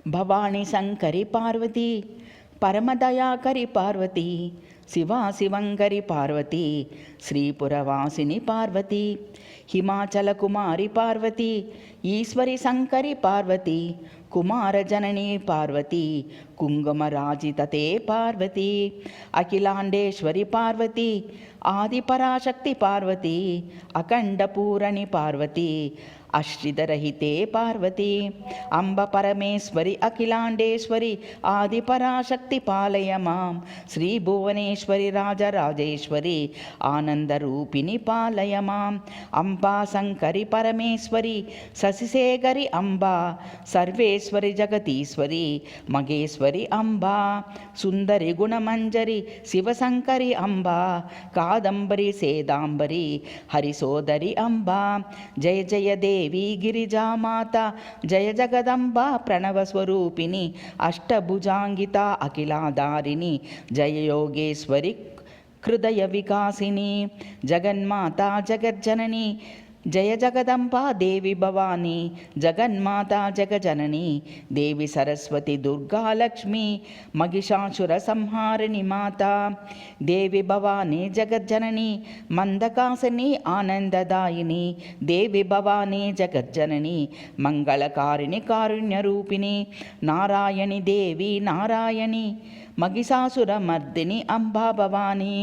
భవాని శంకరి పార్వతి, పరమదయాకరి పార్వతి, శివా శివంకరి పార్వతి, శ్రీపురవాసిని పార్వతి, హిమాచల కుమారి పార్వతి, ఈశ్వరి శంకరి పార్వతి, కుమార జనని పార్వతి, కుంకుమరాజితతే పార్వతి, అఖిలాండేశ్వరి పార్వతి, ఆదిపరాశక్తి పార్వతి, అఖండపూరణి పార్వతి, అశ్రితరహితే పార్వతి, అంబ పరమేశ్వరి అఖిలాండేశ్వరి ఆదిపరాశక్తి పాలయ మాం, శ్రీ భువనేశ్వరి రాజరాజేశ్వరి ఆనందరూపిణి పాలయ మాం, అంబా శంకరి పరమేశ్వరి శశిశేఖరి అంబా, సర్వేశ్వరి జగతీశ్వరి మగేశ్వరి అంబా, సుందరి గుణమంజరి శివశంకరి అంబా, కాదంబరి సేదాంబరి హరిసోదరి అంబా, జయ జయ దేవి గిరిజామాత, జయ జగదంబా ప్రణవస్వరూపిణి అష్టభుజాంగిత అఖిలాధారిణి, జయ యోగేశ్వరి హృదయ వికాసిని, జగన్మాత జగజ్జనని, జయ జగదంబా దేవి భవాని, జగన్మాత జగజనని, దేవి సరస్వతి దుర్గాలక్ష్మి మహిషాసుర సంహారిణి మాత, దేవి భవాని జగజ్జనని మందకాసిని ఆనందదాయిని, దేవి భవాని జగజ్జనని మంగళకారిణి కారుణ్యరూపిణి, నారాయణి దేవి నారాయణి மகிஷாசுர மர்தினி அம்பா பவானி,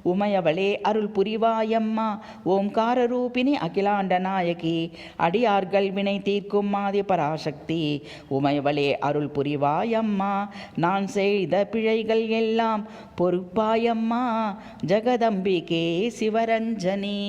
உமையவளே அருள் புரிவாயம்மா ஓம்கார ரூபிணி அகிலாண்ட நாயகி, அடியார்கள் வினை தீர்க்கும் ஆதி பராசக்தி, உமையவளே அருள் புரிவாயம்மா நான் செய்த பிழைகள் எல்லாம் பொறுப்பாயம்மா, ஜெகதம்பிகே சிவரஞ்சனி.